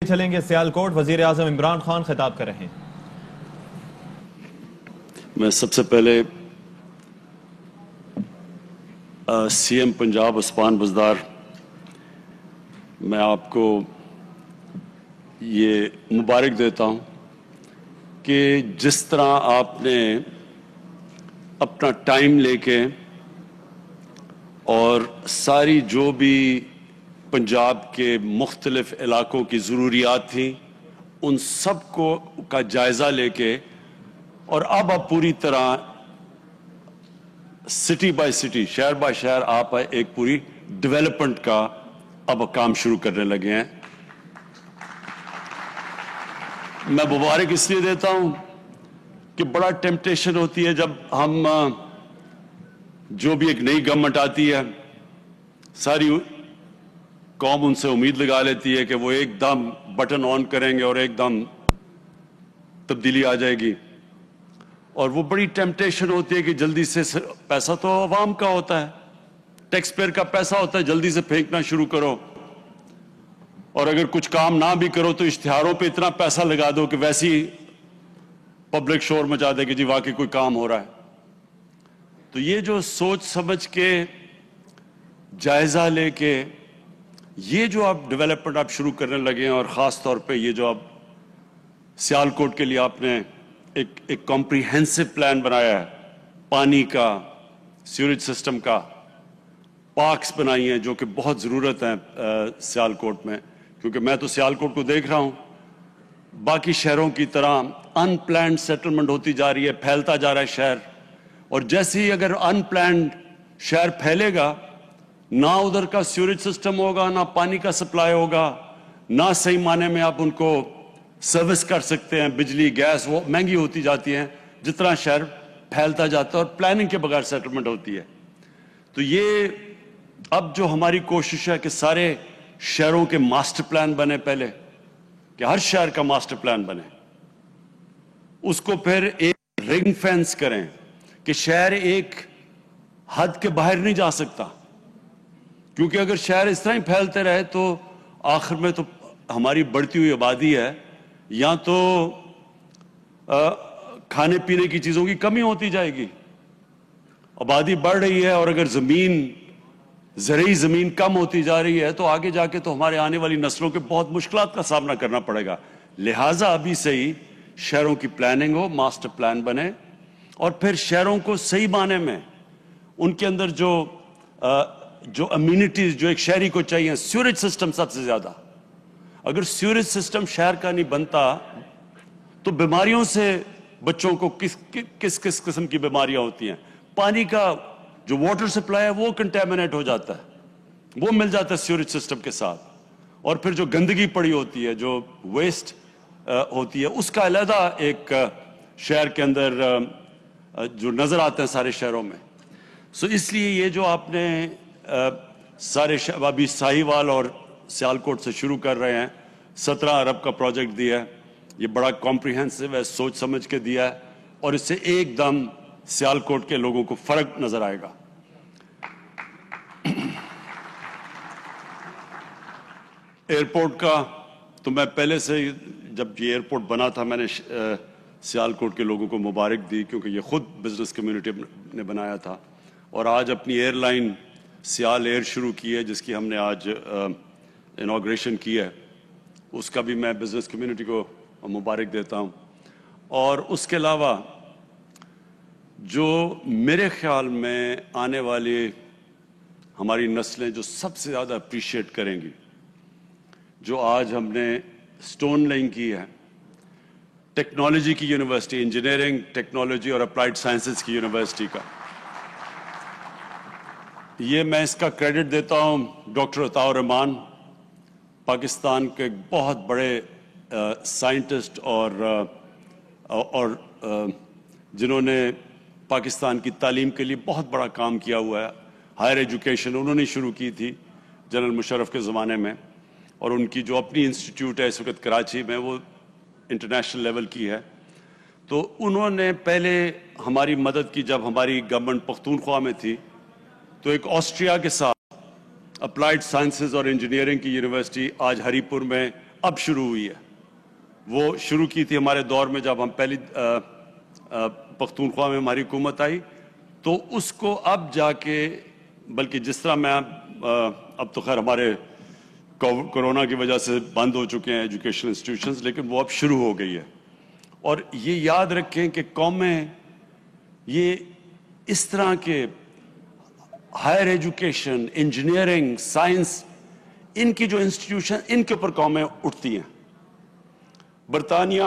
چلیں گے سیالکوٹ، وزیر اعظم عمران خان خطاب کر رہے ہیں۔ میں سب سے پہلے سی ایم پنجاب عثمان بزدار، میں آپ کو یہ مبارک دیتا ہوں کہ جس طرح آپ نے اپنا ٹائم لے کے اور ساری جو بھی پنجاب کے مختلف علاقوں کی ضروریات تھیں ان سب کا جائزہ لے کے اور اب آپ پوری طرح سٹی بائی سٹی، شہر بائی شہر آپ ایک پوری ڈیولپمنٹ کا اب کام شروع کرنے لگے ہیں۔ میں مبارک اس لیے دیتا ہوں کہ بڑا ٹیمپٹیشن ہوتی ہے جب ہم جو بھی ایک نئی گورنمنٹ آتی ہے، ساری قوم ان سے امید لگا لیتی ہے کہ وہ ایک دم بٹن آن کریں گے اور ایک دم تبدیلی آ جائے گی، اور وہ بڑی ٹیمپٹیشن ہوتی ہے کہ جلدی سے پیسہ تو عوام کا ہوتا ہے، ٹیکس پیئر کا پیسہ ہوتا ہے، جلدی سے پھینکنا شروع کرو، اور اگر کچھ کام نہ بھی کرو تو اشتہاروں پہ اتنا پیسہ لگا دو کہ ویسی پبلک شور مچا دے کہ جی واقعی کوئی کام ہو رہا ہے۔ تو یہ جو سوچ سمجھ کے جائزہ لے کے یہ جو آپ ڈیولپمنٹ آپ شروع کرنے لگے ہیں، اور خاص طور پہ یہ جو آپ سیالکوٹ کے لیے آپ نے ایک کمپریہنسو پلان بنایا ہے، پانی کا، سیوریج سسٹم کا، پارکس بنائی ہیں جو کہ بہت ضرورت ہے سیالکوٹ میں، کیونکہ میں تو سیالکوٹ کو دیکھ رہا ہوں باقی شہروں کی طرح ان پلانڈ سیٹلمنٹ ہوتی جا رہی ہے، پھیلتا جا رہا ہے شہر، اور جیسے ہی اگر ان پلانڈ شہر پھیلے گا، نہ ادھر کا سیوریج سسٹم ہوگا، نہ پانی کا سپلائی ہوگا، نہ صحیح معنی میں آپ ان کو سروس کر سکتے ہیں، بجلی گیس وہ مہنگی ہوتی جاتی ہیں جتنا شہر پھیلتا جاتا ہے اور پلاننگ کے بغیر سیٹلمنٹ ہوتی ہے۔ تو یہ اب جو ہماری کوشش ہے کہ سارے شہروں کے ماسٹر پلان بنے، پہلے کہ ہر شہر کا ماسٹر پلان بنے، اس کو پھر ایک رنگ فینس کریں کہ شہر ایک حد کے باہر نہیں جا سکتا، کیونکہ اگر شہر اس طرح ہی پھیلتے رہے تو آخر میں تو ہماری بڑھتی ہوئی آبادی ہے، یا تو کھانے پینے کی چیزوں کی کمی ہوتی جائے گی، آبادی بڑھ رہی ہے، اور اگر زرعی زمین کم ہوتی جا رہی ہے تو آگے جا کے تو ہمارے آنے والی نسلوں کے بہت مشکلات کا سامنا کرنا پڑے گا۔ لہٰذا ابھی سے ہی شہروں کی پلاننگ ہو، ماسٹر پلان بنے، اور پھر شہروں کو صحیح معنی میں ان کے اندر جو امینٹیز جو ایک شہری کو چاہیے، سیوریج سسٹم سب سے زیادہ، اگر سیوریج سسٹم شہر کا نہیں بنتا تو بیماریوں سے بچوں کو کس قسم کی بیماریاں ہوتی ہیں، پانی کا جو واٹر سپلائی ہے وہ کنٹیمنیٹ ہو جاتا ہے، وہ مل جاتا ہے سیوریج سسٹم کے ساتھ، اور پھر جو گندگی پڑی ہوتی ہے، جو ویسٹ ہوتی ہے، اس کا علیحدہ ایک شہر کے اندر جو نظر آتے ہیں سارے شہروں میں۔ اس لیے یہ جو آپ نے سارے ابھی ساہیوال اور سیالکوٹ سے شروع کر رہے ہیں، 17 ارب کا پروجیکٹ دیا ہے، یہ بڑا کمپریہنسو ہے، سوچ سمجھ کے دیا ہے، اور اس سے ایک دم سیالکوٹ کے لوگوں کو فرق نظر آئے گا۔ ایئرپورٹ کا تو میں پہلے سے جب یہ ایئرپورٹ بنا تھا میں نے سیالکوٹ کے لوگوں کو مبارک دی، کیونکہ یہ خود بزنس کمیونٹی نے بنایا تھا، اور آج اپنی ایئر لائن سیال ایئر شروع کی ہے جس کی ہم نے آج انوگریشن کی ہے، اس کا بھی میں بزنس کمیونٹی کو مبارک دیتا ہوں۔ اور اس کے علاوہ جو میرے خیال میں آنے والی ہماری نسلیں جو سب سے زیادہ اپریشیٹ کریں گی، جو آج ہم نے سٹون لینگ کی ہے، ٹیکنالوجی کی یونیورسٹی، انجینئرنگ، ٹیکنالوجی اور اپلائیڈ سائنسز کی یونیورسٹی کا، یہ میں اس کا کریڈٹ دیتا ہوں ڈاکٹر عطاء الرحمان، پاکستان کے بہت بڑے سائنٹسٹ اور جنہوں نے پاکستان کی تعلیم کے لیے بہت بڑا کام کیا ہوا ہے۔ ہائر ایجوکیشن انہوں نے شروع کی تھی جنرل مشرف کے زمانے میں، اور ان کی جو اپنی انسٹیٹیوٹ ہے اس وقت کراچی میں، وہ انٹرنیشنل لیول کی ہے۔ تو انہوں نے پہلے ہماری مدد کی جب ہماری گورنمنٹ پختونخوا میں تھی، تو ایک آسٹریا کے ساتھ اپلائیڈ سائنسز اور انجینئرنگ کی یونیورسٹی آج ہری پور میں اب شروع ہوئی ہے. وہ شروع کی تھی ہمارے دور میں جب ہم پہلی پختونخوا میں ہماری حکومت آئی, تو اس کو اب جا کے, بلکہ جس طرح میں اب تو خیر ہمارے کورونا کی وجہ سے بند ہو چکے ہیں ایجوکیشن انسٹیٹیوشنز, لیکن وہ اب شروع ہو گئی ہے. اور یہ یاد رکھیں کہ قومیں یہ اس طرح کے ہائر ایجوکیشن, انجینئرنگ, سائنس, ان کی جو انسٹیٹیوشن, ان کے اوپر قومیں اٹھتی ہیں. برطانیہ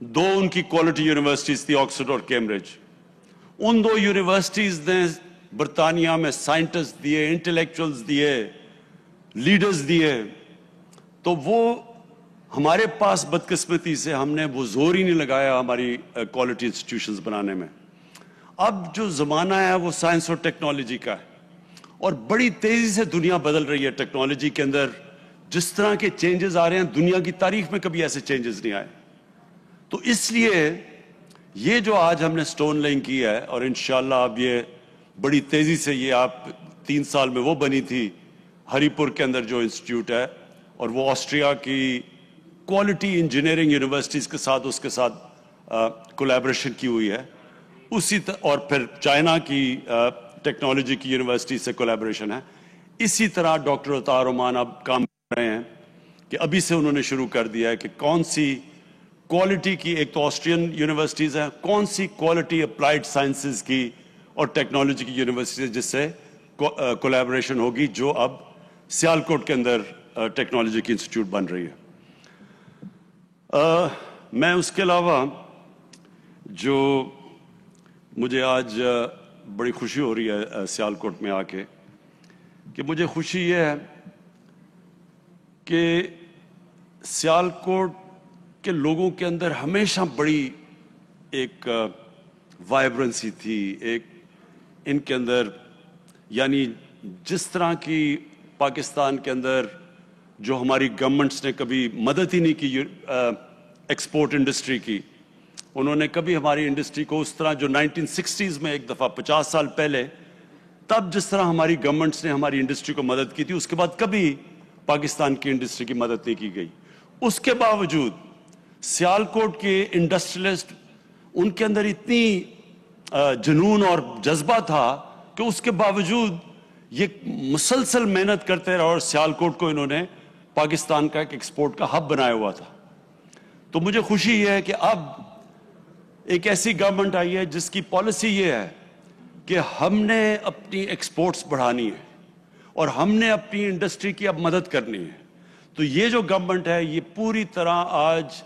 دو ان کی کوالٹی یونیورسٹیز تھی, آکسفورڈ اور کیمبرج. ان دو یونیورسٹیز نے برطانیہ میں سائنٹسٹ دیے, انٹلیکچوئلز دیے, لیڈرز دیے. تو وہ ہمارے پاس بدقسمتی سے ہم نے وہ زور ہی نہیں لگایا ہماری کوالٹی انسٹیٹیوشنز بنانے میں. اب جو زمانہ ہے وہ سائنس اور ٹیکنالوجی کا ہے, اور بڑی تیزی سے دنیا بدل رہی ہے ٹیکنالوجی کے اندر. جس طرح کے چینجز آ رہے ہیں, دنیا کی تاریخ میں کبھی ایسے چینجز نہیں آئے. تو اس لیے یہ جو آج ہم نے سٹون لیئنگ کی ہے, اور انشاءاللہ اب یہ بڑی تیزی سے, یہ آپ 3 سال میں وہ بنی تھی ہری پور کے اندر جو انسٹیٹیوٹ ہے, اور وہ آسٹریا کی کوالٹی انجینئرنگ یونیورسٹیز کے ساتھ اس کے ساتھ کولیبریشن کی ہوئی ہے. اور پھر چائنا کی ٹیکنالوجی کی یونیورسٹی سے کولیبریشن ہے. اسی طرح ڈاکٹر عطا رحمان اب کام کر رہے ہیں کہ ابھی سے انہوں نے شروع کر دیا ہے کہ کون سی کوالٹی کی, ایک تو آسٹرین یونیورسٹیز ہیں, کون سی کوالٹی اپلائیڈ سائنسز کی اور ٹیکنالوجی کی یونیورسٹیز جس سے کولیبریشن ہوگی, جو اب سیالکوٹ کے اندر ٹیکنالوجی کی انسٹیٹیوٹ بن رہی ہے. میں اس کے علاوہ جو مجھے آج بڑی خوشی ہو رہی ہے سیالکوٹ میں آ کے, کہ مجھے خوشی یہ ہے کہ سیالکوٹ کے لوگوں کے اندر ہمیشہ بڑی ایک وائبرنسی تھی, ایک ان کے اندر, یعنی جس طرح کی پاکستان کے اندر جو ہماری گورنمنٹس نے کبھی مدد ہی نہیں کی ایکسپورٹ انڈسٹری کی, انہوں نے کبھی ہماری انڈسٹری کو اس طرح, جو 1960s میں ایک دفعہ 50 سال پہلے, تب جس طرح ہماری گورنمنٹس نے ہماری انڈسٹری کو مدد کی تھی, اس کے بعد کبھی پاکستان کی انڈسٹری کی مدد نہیں کی گئی. اس کے باوجود سیالکوٹ کے انڈسٹریلسٹ, ان کے اندر اتنی جنون اور جذبہ تھا کہ اس کے باوجود یہ مسلسل محنت کرتے رہے, اور سیالکوٹ کو انہوں نے پاکستان کا ایک ایکسپورٹ کا ہب بنایا ہوا تھا. تو مجھے خوشی یہ ہے کہ اب ایک ایسی گورنمنٹ آئی ہے جس کی پالیسی یہ ہے کہ ہم نے اپنی ایکسپورٹس بڑھانی ہے اور ہم نے اپنی انڈسٹری کی اب مدد کرنی ہے. تو یہ جو گورنمنٹ ہے یہ پوری طرح آج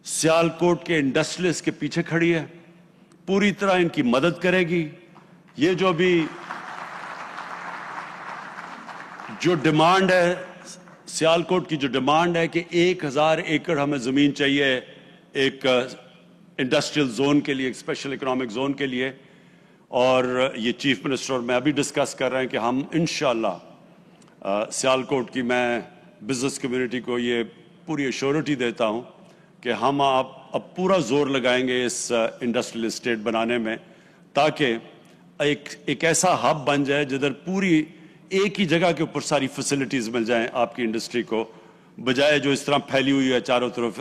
سیالکوٹ کے انڈسٹریلسٹ کے پیچھے کھڑی ہے, پوری طرح ان کی مدد کرے گی. یہ جو بھی جو ڈیمانڈ ہے, سیالکوٹ کی جو ڈیمانڈ ہے کہ 1000 ایکڑ ہمیں زمین چاہیے ایک انڈسٹریل زون کے لیے, ایک اسپیشل اکنامک زون کے لیے, اور یہ چیف منسٹر اور میں ابھی ڈسکس کر رہے ہیں کہ ہم انشاءاللہ سیالکوٹ کی, میں بزنس کمیونٹی کو یہ پوری ایشورٹی دیتا ہوں کہ ہم اب پورا زور لگائیں گے اس انڈسٹریل اسٹیٹ بنانے میں, تاکہ ایک ایسا ہب بن جائے جدھر پوری ایک ہی جگہ کے اوپر ساری فیسلٹیز مل جائیں آپ کی انڈسٹری کو, بجائے جو اس طرح پھیلی ہوئی ہے چاروں طرف.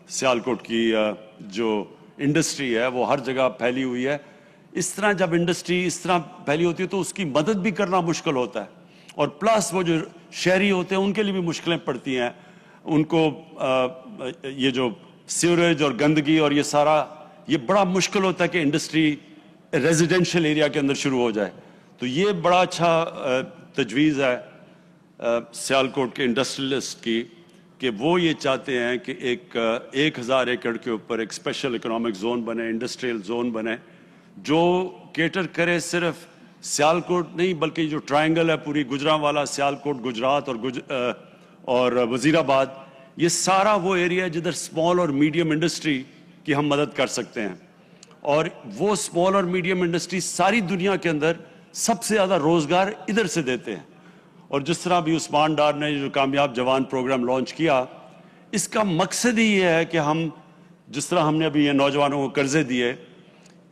سیالکوٹ کی جو انڈسٹری ہے وہ ہر جگہ پھیلی ہوئی ہے. اس طرح جب انڈسٹری اس طرح پھیلی ہوتی ہے تو اس کی مدد بھی کرنا مشکل ہوتا ہے, اور پلس وہ جو شہری ہوتے ہیں ان کے لیے بھی مشکلیں پڑتی ہیں. ان کو یہ جو سیوریج اور گندگی اور یہ سارا, یہ بڑا مشکل ہوتا ہے کہ انڈسٹری ریزیڈینشل ایریا کے اندر شروع ہو جائے. تو یہ بڑا اچھا تجویز ہے سیالکوٹ کے انڈسٹریلسٹ کی, کہ وہ یہ چاہتے ہیں کہ 1000 ایکڑ کے اوپر ایک اسپیشل اکنامک زون بنے, انڈسٹریل زون بنے, جو کیٹر کرے صرف سیالکوٹ نہیں بلکہ جو ٹرائنگل ہے پوری گجرانوالہ, سیالکوٹ, گجرات اور وزیر آباد, یہ سارا وہ ایریا ہے جدھر اسمال اور میڈیم انڈسٹری کی ہم مدد کر سکتے ہیں. اور وہ اسمال اور میڈیم انڈسٹری ساری دنیا کے اندر سب سے زیادہ روزگار ادھر سے دیتے ہیں. اور جس طرح بھی عثمان ڈار نے جو کامیاب جوان پروگرام لانچ کیا, اس کا مقصد ہی یہ ہے کہ ہم جس طرح ہم نے ابھی یہ نوجوانوں کو قرضے دیے,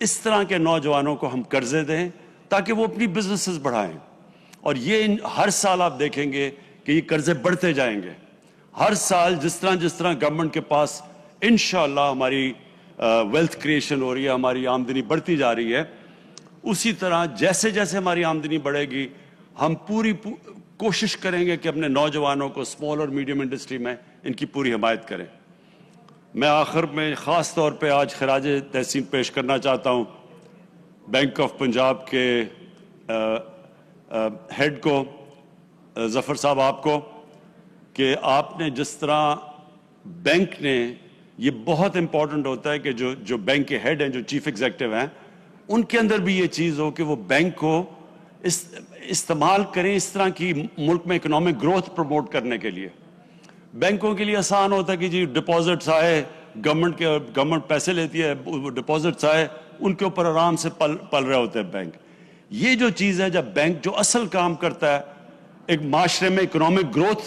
اس طرح کے نوجوانوں کو ہم قرضے دیں تاکہ وہ اپنی بزنسز بڑھائیں. اور یہ ہر سال آپ دیکھیں گے کہ کہ یہ قرضے بڑھتے جائیں گے. ہر سال جس طرح گورنمنٹ کے پاس انشاءاللہ ہماری ویلتھ کریشن ہو رہی ہے, ہماری آمدنی بڑھتی جا رہی ہے, اسی طرح جیسے جیسے ہماری آمدنی بڑھے گی ہم پوری کوشش کریں گے کہ اپنے نوجوانوں کو اسمال اور میڈیم انڈسٹری میں ان کی پوری حمایت کریں. میں آخر میں خاص طور پہ آج خراج تحسین پیش کرنا چاہتا ہوں بینک آف پنجاب کے ہیڈ کو, ظفر صاحب آپ کو, کہ آپ نے جس طرح بینک نے, یہ بہت امپورٹنٹ ہوتا ہے کہ جو بینک کے ہیڈ ہیں, جو چیف ایگزیکٹو ہیں, ان کے اندر بھی یہ چیز ہو کہ وہ بینک کو استعمال کریں اس طرح کی ملک میں اکنامک گروتھ پروموٹ کرنے کے لیے. بینکوں کے لیے آسان ہوتا ہے کہ جی ڈپازٹس آئے, گورنمنٹ پیسے لیتی ہے, ڈپازٹس آئے, ان کے اوپر آرام سے پل رہے ہوتے ہیں بینک. یہ جو چیز ہے, جب بینک جو اصل کام کرتا ہے ایک معاشرے میں اکنامک گروتھ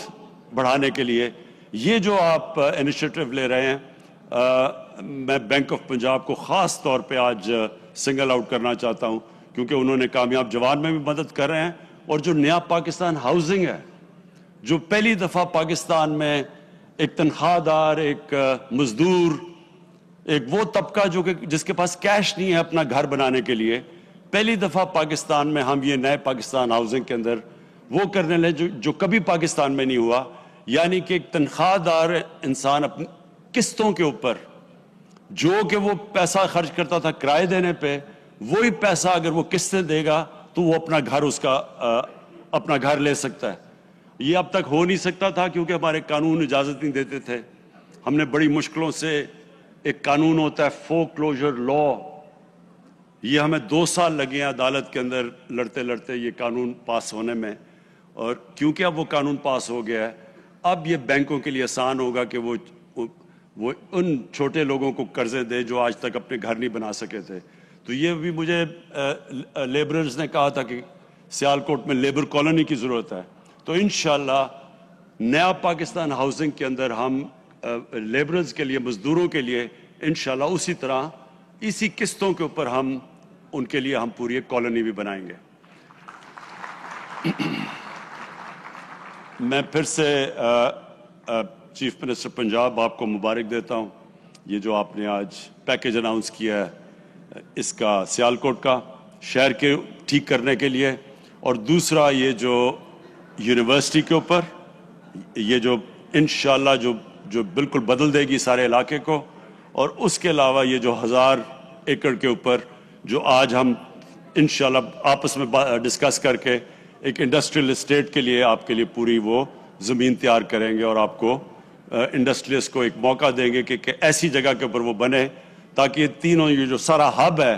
بڑھانے کے لیے, یہ جو آپ انیشیٹو لے رہے ہیں, میں بینک آف پنجاب کو خاص طور پہ آج سنگل آؤٹ کرنا چاہتا ہوں, کیونکہ انہوں نے کامیاب جوان میں بھی مدد کر رہے ہیں. اور جو نیا پاکستان ہاؤسنگ ہے, جو پہلی دفعہ پاکستان میں ایک تنخواہ دار, ایک مزدور, ایک وہ طبقہ جو کہ جس کے پاس کیش نہیں ہے اپنا گھر بنانے کے لیے, پہلی دفعہ پاکستان میں ہم یہ نئے پاکستان ہاؤسنگ کے اندر وہ کرنے لگے جو کبھی پاکستان میں نہیں ہوا. یعنی کہ ایک تنخواہ دار انسان اپنی قسطوں کے اوپر, جو کہ وہ پیسہ خرچ کرتا تھا کرائے دینے پہ, وہی پیسہ اگر وہ قسطیں دے گا تو وہ اپنا گھر لے سکتا ہے. یہ اب تک ہو نہیں سکتا تھا کیونکہ ہمارے قانون اجازت نہیں دیتے تھے. ہم نے بڑی مشکلوں سے, ایک قانون ہوتا ہے فور کلوجر لا, یہ ہمیں 2 سال لگے ہیں عدالت کے اندر لڑتے لڑتے یہ قانون پاس ہونے میں. اور کیونکہ اب وہ قانون پاس ہو گیا ہے, اب یہ بینکوں کے لیے آسان ہوگا کہ وہ ان چھوٹے لوگوں کو قرضے دے جو آج تک اپنے گھر نہیں بنا سکے تھے. تو یہ بھی مجھے لیبررز نے کہا تھا کہ سیالکوٹ میں لیبر کالونی کی ضرورت ہے. تو انشاءاللہ نیا پاکستان ہاؤسنگ کے اندر ہم لیبررز کے لیے, مزدوروں کے لیے انشاءاللہ اسی طرح اسی قسطوں کے اوپر ہم ان کے لیے ہم پوری ایک کالونی بھی بنائیں گے. میں پھر سے چیف منسٹر پنجاب آپ کو مبارک دیتا ہوں. یہ جو آپ نے آج پیکیج اناؤنس کیا ہے اس کا سیالکوٹ کا شہر کے ٹھیک کرنے کے لیے, اور دوسرا یہ جو یونیورسٹی کے اوپر, یہ جو انشاءاللہ جو بالکل بدل دے گی سارے علاقے کو, اور اس کے علاوہ یہ جو 1000 ایکڑ کے اوپر جو آج ہم انشاءاللہ آپس میں ڈسکس کر کے ایک انڈسٹریل اسٹیٹ کے لیے آپ کے لیے پوری وہ زمین تیار کریں گے, اور آپ کو انڈسٹریلسٹ کو ایک موقع دیں گے کہ ایسی جگہ کے اوپر وہ بنے تاکہ یہ تینوں, یہ جو سارا ہب ہے,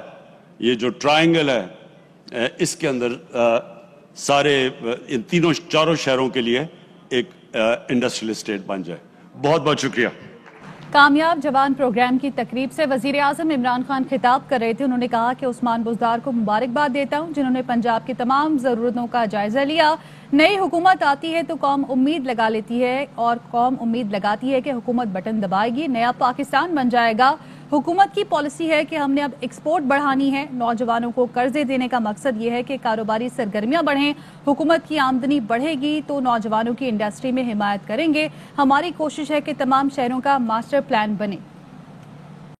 یہ جو ٹرائنگل ہے, اس کے اندر سارے ان تینوں چاروں شہروں کے لیے ایک انڈسٹریل اسٹیٹ بن جائے. بہت بہت شکریہ. کامیاب جوان پروگرام کی تقریب سے وزیر اعظم عمران خان خطاب کر رہے تھے. انہوں نے کہا کہ عثمان بزدار کو مبارکباد دیتا ہوں جنہوں نے پنجاب کی تمام ضرورتوں کا جائزہ لیا. نئی حکومت آتی ہے تو قوم امید لگا لیتی ہے, اور قوم امید لگاتی ہے کہ حکومت بٹن دبائے گی, نیا پاکستان بن جائے گا. حکومت کی پالیسی ہے کہ ہم نے اب ایکسپورٹ بڑھانی ہے. نوجوانوں کو قرضے دینے کا مقصد یہ ہے کہ کاروباری سرگرمیاں بڑھیں. حکومت کی آمدنی بڑھے گی تو نوجوانوں کی انڈسٹری میں حمایت کریں گے. ہماری کوشش ہے کہ تمام شہروں کا ماسٹر پلان بنے.